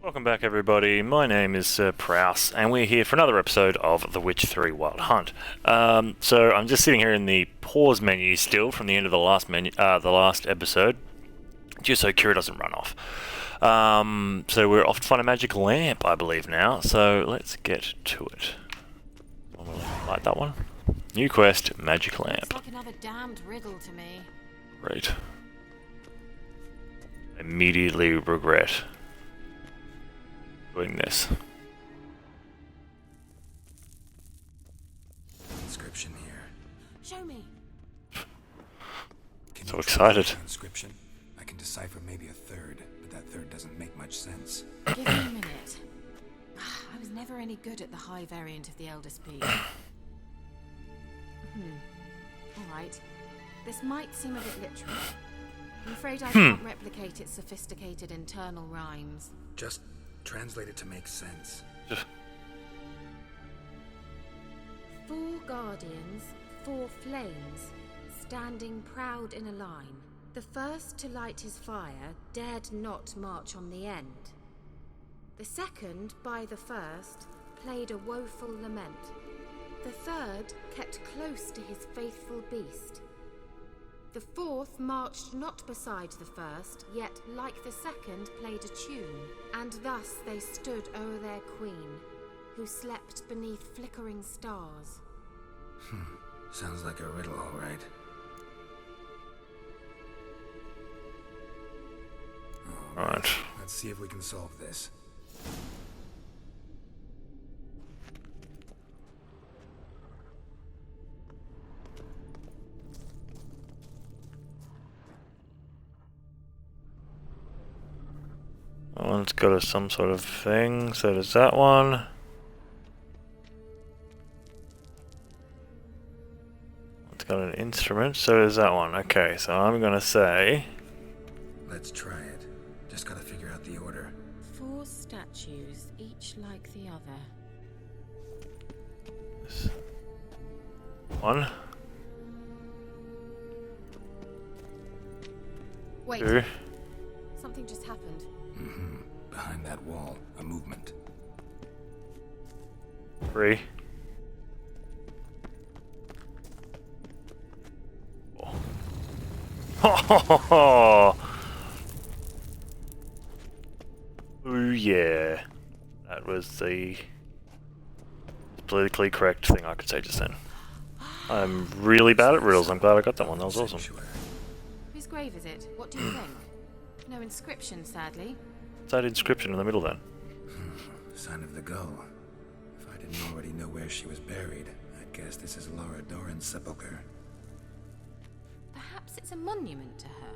Welcome back, everybody. My name is Sir Prouse, and we're here for another episode of The Witcher 3 Wild Hunt. So I'm just sitting here in the pause menu still from the end of the last episode, just so Kira doesn't run off. So we're off to find a magic lamp, I believe now. So let's get to it. I'm gonna light that one. New quest, magic lamp. It's like another damned riddle to me. Great. Immediately regret doing this. Inscription here. Show me. So excited. Inscription. I can decipher maybe a third, but that third doesn't make much sense. Give me a minute. I was never any good at the high variant of the Elder Speed. Alright. This might seem a bit literal. I'm afraid I can't replicate its sophisticated internal rhymes. Just translate it to make sense. Four guardians, four flames, standing proud in a line. The first to light his fire dared not march on the end. The second, by the first, played a woeful lament. The third kept close to his faithful beast. The fourth marched not beside the first, yet like the second played a tune, and thus they stood o'er their queen, who slept beneath flickering stars. Sounds like a riddle, all right. All right. Let's see if we can solve this. That one's got some sort of thing, so does that one. It's got an instrument, so does that one. Okay, so I'm gonna say... Let's try it. Just gotta figure out the order. Four statues, each like the other. This one. Wait, Two. something just happened. Behind that wall, a movement. Three. Oh. Ooh, yeah. That was the politically correct thing I could say just then. I'm really bad at riddles. I'm glad I got that one. That was awesome. Whose grave is it? What do you think? No inscription, sadly. What's that inscription in the middle then? Sign of the gull. If I didn't already know where she was buried, I'd guess this is Laura Doran's sepulcher. Perhaps it's a monument to her.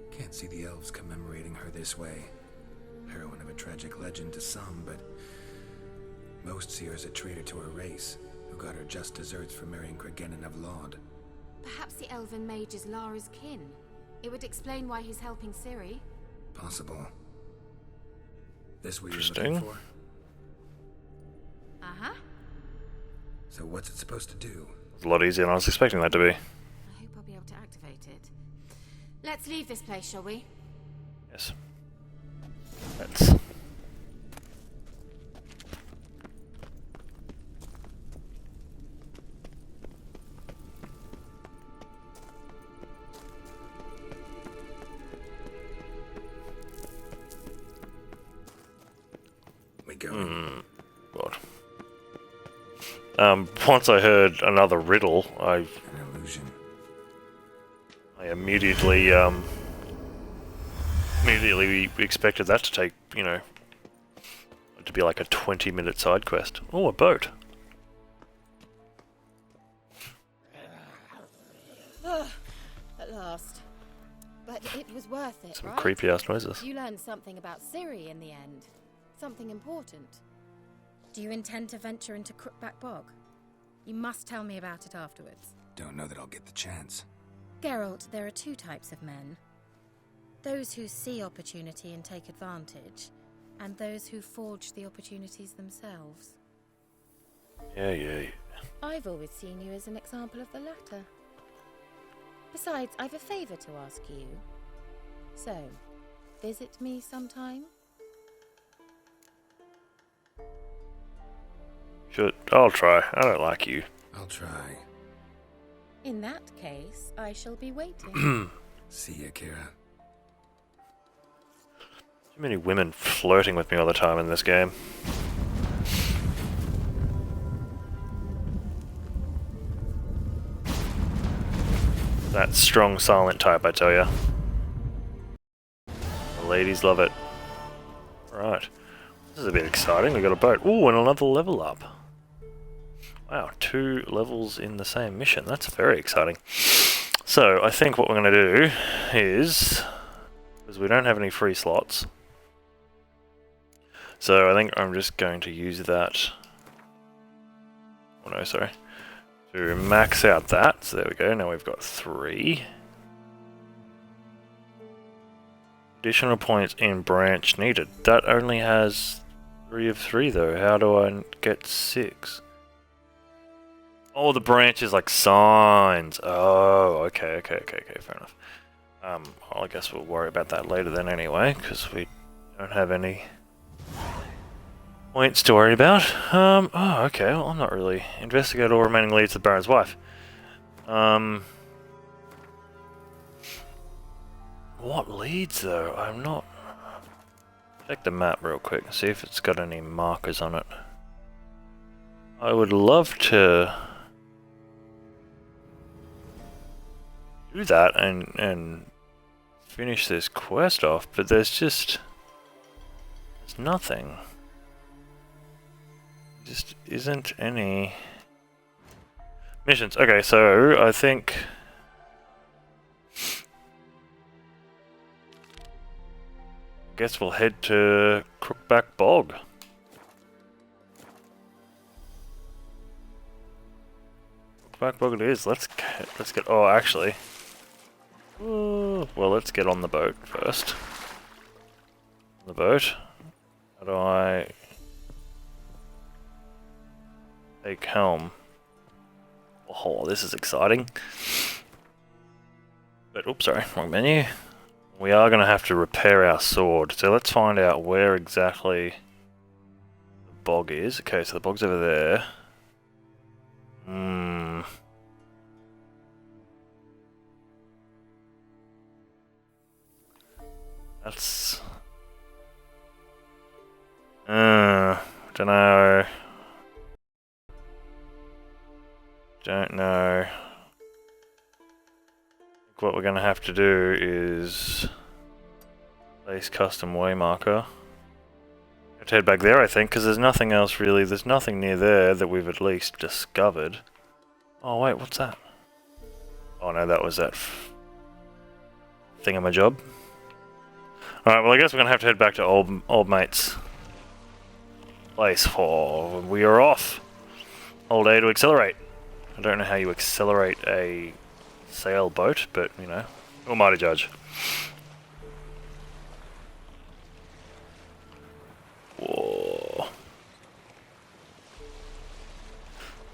Can't see the elves commemorating her this way. Heroine of a tragic legend to some, but most see her as a traitor to her race, who got her just deserts for marrying Cregennan of Laud. Perhaps the elven mage is Lara's kin. It would explain why he's helping Ciri. Possible. This what you're Interesting. looking for? Uh-huh. So what's it supposed to do? It's a lot easier than I was expecting that to be. I hope I'll be able to activate it. Let's leave this place, shall we? Yes. Let's. We going? God. Once I heard another riddle, An illusion. I immediately expected that to take, to be like a 20-minute side quest. Oh, a boat. At last. But it was worth it, Some right? creepy-ass noises. You learned something about Ciri in the end. Something important. Do you intend to venture into Crookback Bog? You must tell me about it afterwards. Don't know that I'll get the chance. Geralt, there are two types of men. Those who see opportunity and take advantage, and those who forge the opportunities themselves. Yeah. I've always seen you as an example of the latter. Besides, I've a favor to ask you. So, visit me sometime? I'll try. I don't like you. I'll try. In that case, I shall be waiting. See ya, Kira. Too many women flirting with me all the time in this game. That strong silent type, I tell ya. The ladies love it. Right. This is a bit exciting. We got a boat. Ooh, and another level up. Wow, 2 levels in the same mission. That's very exciting. So, I think what we're going to do is... because we don't have any free slots. So, I think I'm just going to use that... oh no, sorry. To max out that. So, there we go. Now we've got 3. Additional points in branch needed. That only has 3 of 3 though. How do I get 6? Oh, the branch is like signs. Oh, okay, fair enough. Well, I guess we'll worry about that later then anyway, because we don't have any points to worry about. Oh, okay, well, I'm not really. Investigate all remaining leads to the Baron's wife. What leads though? I'm not... check the map real quick and see if it's got any markers on it. I would love to do that and finish this quest off, but there's nothing. Just isn't any missions. Okay, so I think guess we'll head to Crookback Bog. Crookback Bog it is. Let's get. Oh, actually. Well, let's get on the boat first. The boat. How do I take helm? Oh, this is exciting. But oops, sorry, wrong menu. We are going to have to repair our sword, so let's find out where exactly the bog is. Okay, so the bog's over there. That's... don't know. Don't know. What we're going to have to do is place custom waymarker. Have to head back there, I think, because there's nothing else really. There's nothing near there that we've at least discovered. Oh wait, what's that? Oh no, that was that thingamajob. Alright, well I guess we're going to have to head back to old mate's place. Oh, we are off. Hold A to accelerate. I don't know how you accelerate a sailboat, but you know, who am I to judge? Whoa.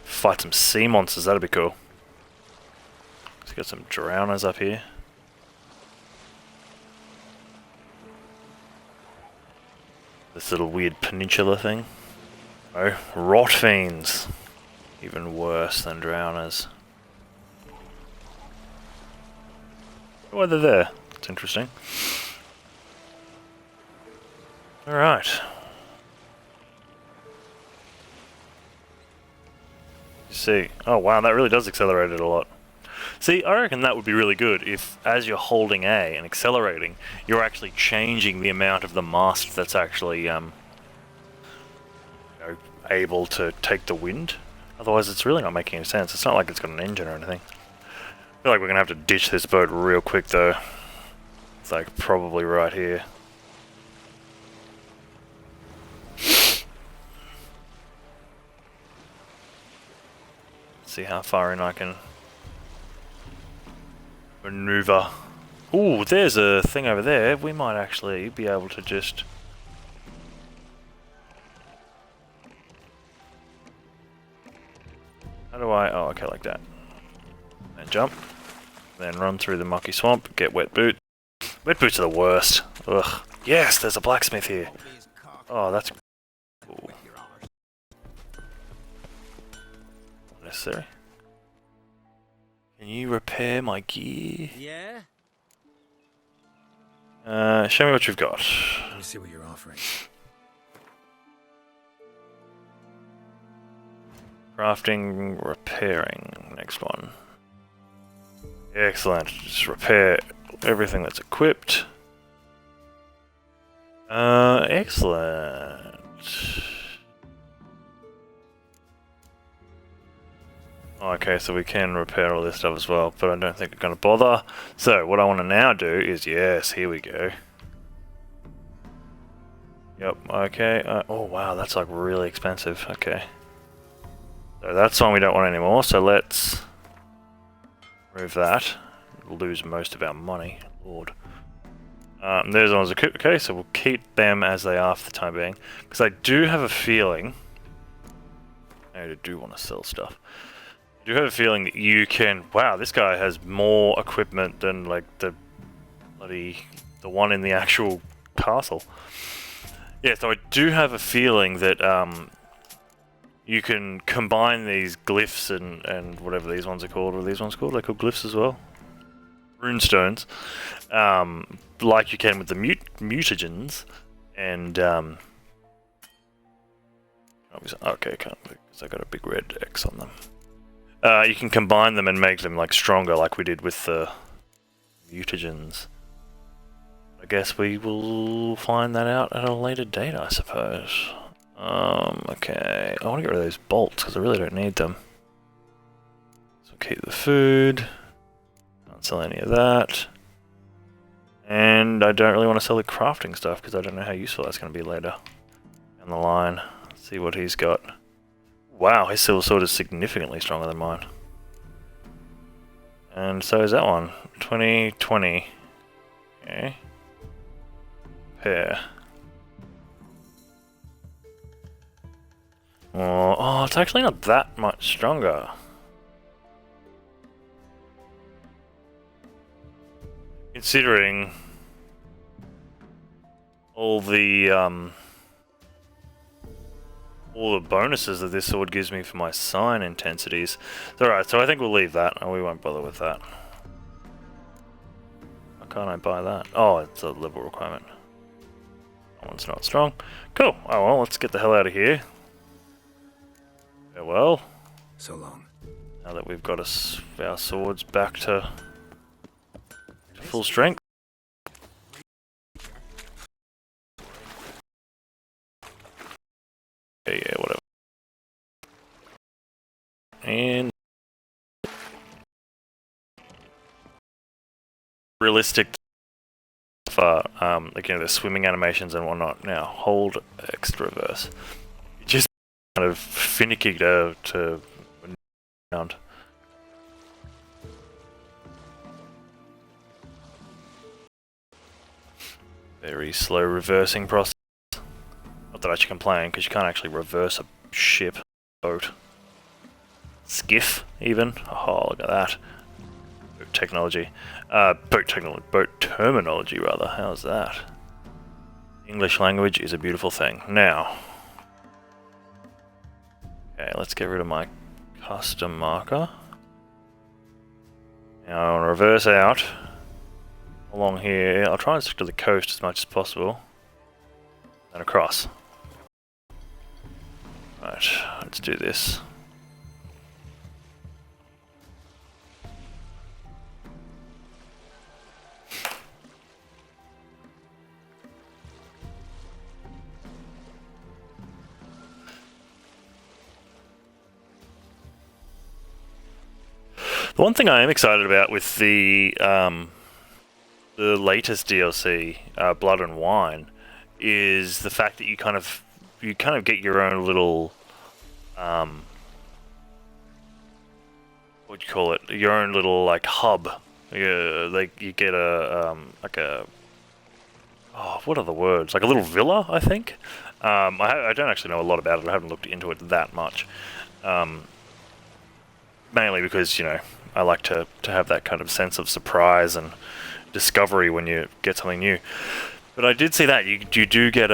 Fight some sea monsters, that'd be cool. Let's get some drowners up here. This little weird peninsula thing. Oh, rot fiends. Even worse than drowners. Why they're there. It's interesting. Alright. See. Oh wow, that really does accelerate it a lot. See, I reckon that would be really good if, as you're holding A and accelerating, you're actually changing the amount of the mast that's actually, you know, able to take the wind. Otherwise, it's really not making any sense. It's not like it's got an engine or anything. I feel like we're gonna have to ditch this boat real quick, though. It's like probably right here. See how far in I can maneuver. Ooh, there's a thing over there. We might actually be able to just... how do I... oh, okay, like that. And jump. Then run through the mucky swamp, get wet boots. Wet boots are the worst. Ugh. Yes, there's a blacksmith here. Oh, that's cool. necessary. Can you repair my gear? Yeah? Show me what you've got. Let me see what you're offering. Crafting, repairing. Next one. Excellent. Just repair everything that's equipped. Excellent. Okay, so we can repair all this stuff as well, but I don't think we're going to bother. So, what I want to now do is, yes, here we go. Yep, okay. Oh, wow, that's like really expensive. Okay. So, that's one we don't want anymore, so let's remove that. We'll lose most of our money. Lord. There's the ones equipped. Okay, so we'll keep them as they are for the time being. Because I do have a feeling... I do want to sell stuff. I do have a feeling that you can... Wow, this guy has more equipment than, like, the one in the actual castle. Yeah, so I do have a feeling that, you can combine these glyphs and whatever these ones are called. What are these ones called? They're called glyphs as well? Runestones. Like you can with the mutagens. And, okay, can't because I got a big red X on them. You can combine them and make them like stronger, like we did with the mutagens. I guess we will find that out at a later date, I suppose. Okay. I want to get rid of those bolts because I really don't need them. So keep the food. Can't sell any of that. And I don't really want to sell the crafting stuff because I don't know how useful that's going to be later down the line. Let's see what he's got. Wow, his silver sword is significantly stronger than mine. And so is that one. 2020. Okay. Pair. Oh, it's actually not that much stronger. Considering all the bonuses that this sword gives me for my sign intensities. Alright, so I think we'll leave that and we won't bother with that. Why can't I buy that? Oh, it's a level requirement. That one's not strong. Cool. Oh well, let's get the hell out of here. Farewell. So long. Now that we've got our swords back to full strength. Yeah, whatever. And realistic for again the swimming animations and whatnot. Now hold X to reverse. Just kind of finicky to around. Very slow reversing process. Not that I should complain, because you can't actually reverse a ship, boat, skiff, even. Oh, look at that. Boat technology. Boat terminology, rather. How's that? English language is a beautiful thing. Now. Okay, let's get rid of my custom marker. Now I want to reverse out along here. I'll try and stick to the coast as much as possible. And across. Right, let's do this. The one thing I am excited about with the latest DLC, Blood and Wine, is the fact that you kind of get your own little what do you call it? Your own little like hub. Like you get a like a what are the words? Like a little villa, I think. I don't actually know a lot about it. I haven't looked into it that much. Mainly because, you know, I like to have that kind of sense of surprise and discovery when you get something new. But I did see that you do get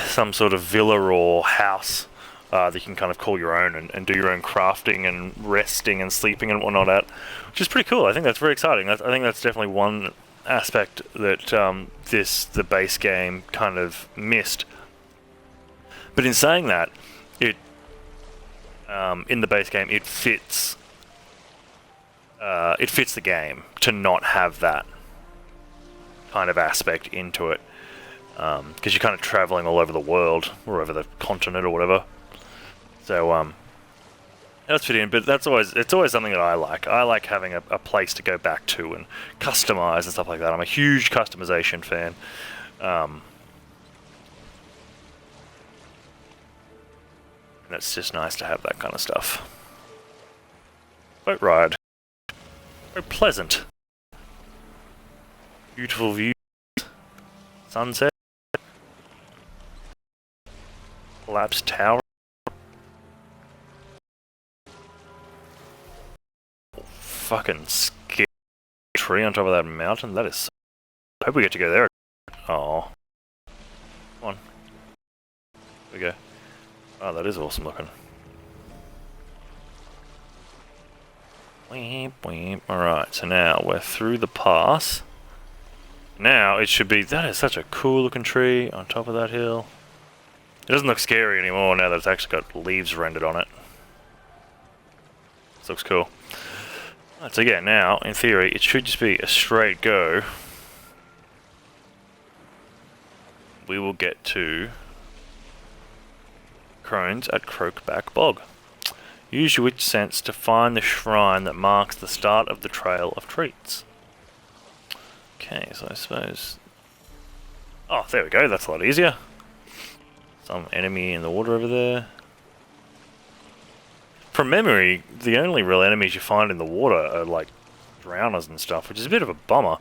some sort of villa or house that you can kind of call your own and do your own crafting and resting and sleeping and whatnot at, which is pretty cool. I think that's very exciting. I think that's definitely one aspect that the base game kind of missed. But in saying that, it in the base game it fits the game to not have that kind of aspect into it, because you're kind of traveling all over the world or over the continent or whatever. So that's fit in, but it's always something that I like. I like having a place to go back to and customize and stuff like that. I'm a huge customization fan. And it's just nice to have that kind of stuff. Boat ride. Very pleasant. Beautiful views. Sunset. Collapsed tower. Fucking scary tree on top of that mountain. That is. I hope we get to go there. Oh. Come on. There we go. Oh, that is awesome looking. Weep, weep. Alright, so now we're through the pass. Now it should be. That is such a cool looking tree on top of that hill. It doesn't look scary anymore now that it's actually got leaves rendered on it. This looks cool. Right, so yeah, now, in theory, it should just be a straight go. We will get to Crones at Croakback Bog. Use your witch sense to find the shrine that marks the start of the Trail of Treats. Okay, so I suppose... Oh, there we go, that's a lot easier. Some enemy in the water over there. From memory, the only real enemies you find in the water are like drowners and stuff, which is a bit of a bummer.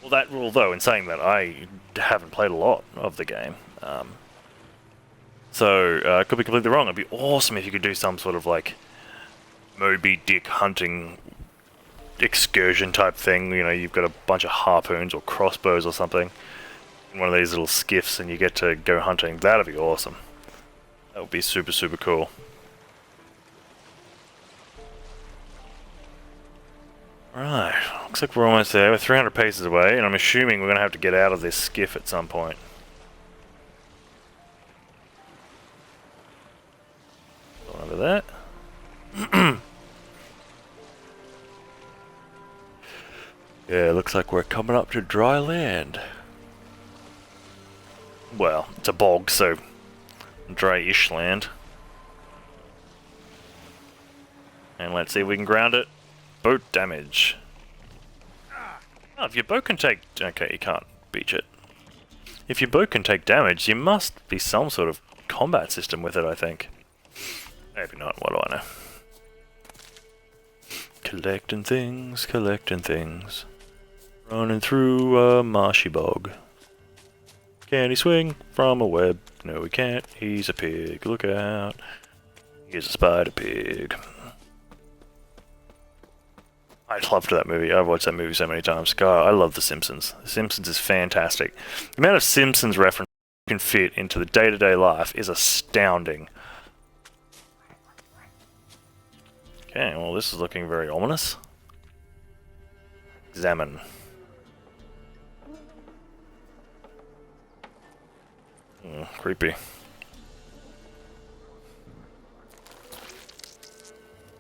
Although in saying that, I haven't played a lot of the game, so I could be completely wrong. It'd be awesome if you could do some sort of like Moby Dick hunting excursion type thing. You know, you've got a bunch of harpoons or crossbows or something in one of these little skiffs, and you get to go hunting. That'd be awesome. That would be super, super cool. Right, looks like we're almost there. We're 300 paces away, and I'm assuming we're going to have to get out of this skiff at some point. Over that. Yeah, looks like we're coming up to dry land. Well, it's a bog, so dry-ish land. And let's see if we can ground it. Boat damage. Oh, if your boat can take... Okay, you can't beach it. If your boat can take damage, there must be some sort of combat system with it, I think. Maybe not, what do I know? Collecting things, collecting things. Running through a marshy bog. Can he swing from a web? No, he can't. He's a pig. Look out. He's a spider pig. I loved that movie. I've watched that movie so many times. God, I love The Simpsons. The Simpsons is fantastic. The amount of Simpsons reference you can fit into the day-to-day life is astounding. Okay, well this is looking very ominous. Examine. Creepy.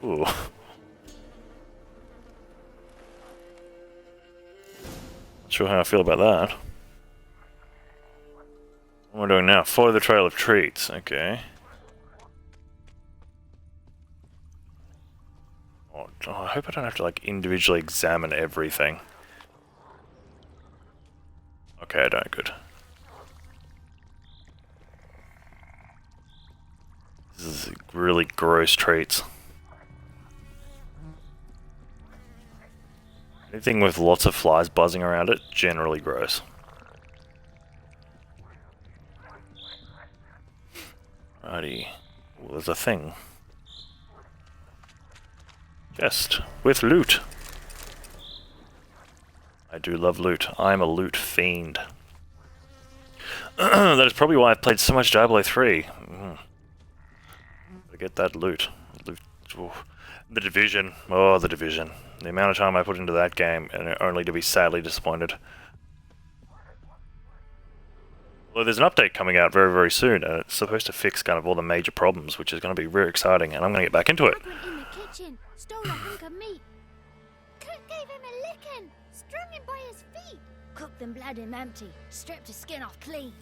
Ooh. Not sure how I feel about that. What am I doing now? Follow the trail of treats. Okay. Oh, I hope I don't have to like individually examine everything. Okay, I don't. Good. This is really gross treats. Anything with lots of flies buzzing around it, generally gross. Righty. Well, there's a thing. Chest with loot. I do love loot. I'm a loot fiend. That is probably why I've played so much Diablo 3. get that loot. Ooh. The Division. Oh, The Division. The amount of time I put into that game, and only to be sadly disappointed. Well, there's an update coming out very, very soon, and it's supposed to fix kind of all the major problems, which is going to be very exciting, and I'm going to get back into it. In the kitchen, stole a hunk of meat. Cook gave him a licking, strung him by his feet. Cooked them Bradamanti, stripped his skin off clean.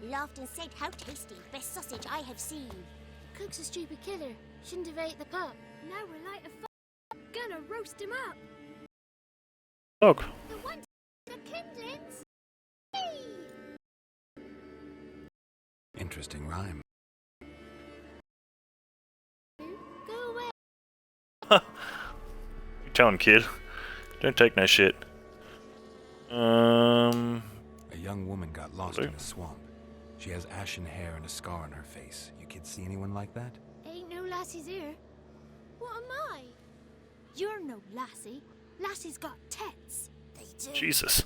Laughed and said, "How tasty, best sausage I have seen." Cook's a stupid killer, shouldn't have ate the pup. Now we're light of gonna roast him up. Dog. The one the kindlings. Hey! Interesting rhyme. Go away. You tell him, kid. Don't take no shit. A young woman got lost in a swamp. She has ashen hair and a scar on her face. You kids see anyone like that? Ain't no lassies here. What am I? You're no lassie. Lassie's got tits. They do. Jesus.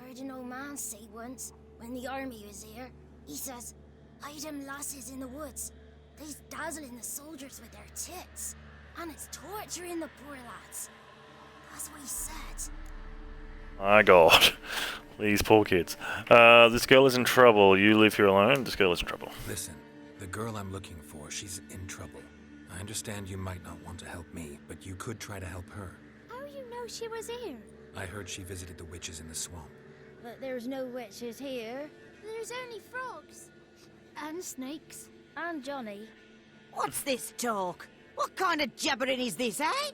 Heard an old man say once, when the army was here, he says, "Hide them lasses in the woods. They's dazzling the soldiers with their tits. And it's torturing the poor lads." That's what he said. My god. These poor kids. This girl is in trouble. You live here alone? This girl is in trouble. Listen, the girl I'm looking for, she's in trouble. I understand you might not want to help me, but you could try to help her. How you know she was here? I heard she visited the witches in the swamp. But there's no witches here. There's only frogs. And snakes. And Johnny. What's this talk? What kind of jabbering is this, eh?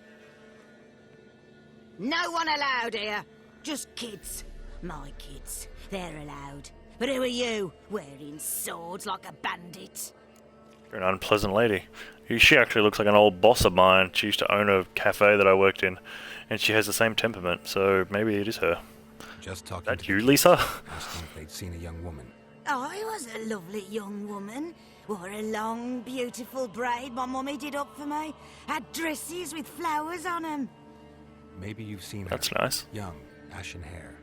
No one allowed here. Just kids. My kids. They're allowed. But who are you? Wearing swords like a bandit? You're an unpleasant lady. She actually looks like an old boss of mine. She used to own a cafe that I worked in, and she has the same temperament, so maybe it is her. Just talking That to you, the Lisa? kids, asking if they'd seen a young woman. I was a lovely young woman. Wore a long, beautiful braid my mummy did up for me. Had dresses with flowers on them. Maybe you've seen her. That's nice. Young, ashen hair.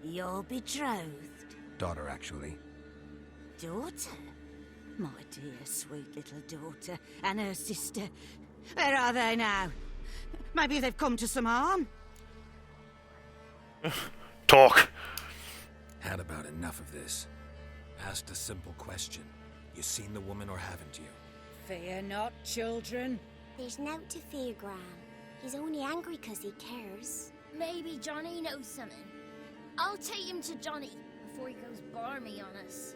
You're betrothed. Daughter, actually. Daughter? My dear, sweet little daughter. And her sister. Where are they now? Maybe they've come to some harm. Talk! Had about enough of this. Asked a simple question. You seen the woman or haven't you? Fear not, children. There's nought to fear, Gran. He's only angry 'cause he cares. Maybe Johnny knows something. I'll take him to Johnny before he goes barmy on us.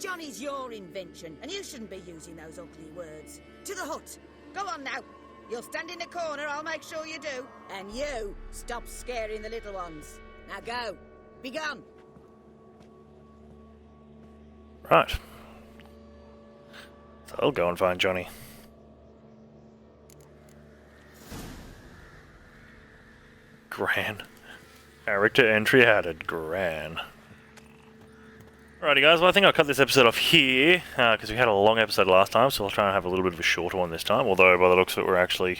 Johnny's your invention, and you shouldn't be using those ugly words. To the hut. Go on now. You'll stand in the corner, I'll make sure you do. And you, stop scaring the little ones. Now go. Be gone. Right. So I'll go and find Johnny. Gran. Character entry added. Gran. Alrighty guys, well I think I'll cut this episode off here, because we had a long episode last time, so I'll try and have a little bit of a shorter one this time, although by the looks of it we're actually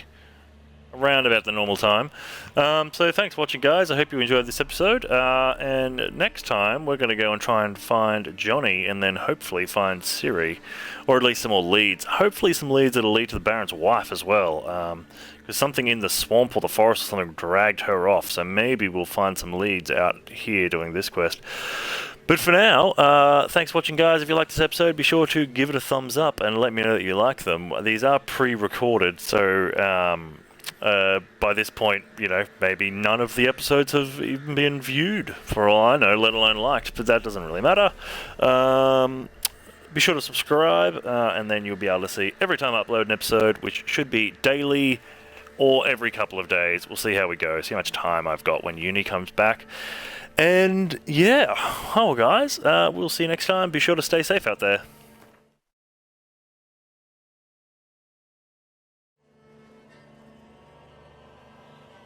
around about the normal time. So thanks for watching guys, I hope you enjoyed this episode, and next time we're going to go and try and find Johnny, and then hopefully find Ciri, or at least some more leads. Hopefully some leads that'll lead to the Baron's wife as well, because something in the swamp or the forest or something dragged her off, so maybe we'll find some leads out here doing this quest. But for now, thanks for watching guys. If you liked this episode, be sure to give it a thumbs up and let me know that you like them. These are pre-recorded, so by this point, you know, maybe none of the episodes have even been viewed, for all I know, let alone liked, but that doesn't really matter. Be sure to subscribe, and then you'll be able to see every time I upload an episode, which should be daily or every couple of days. We'll see how we go, see how much time I've got when uni comes back. And yeah, well guys, we'll see you next time. Be sure to stay safe out there.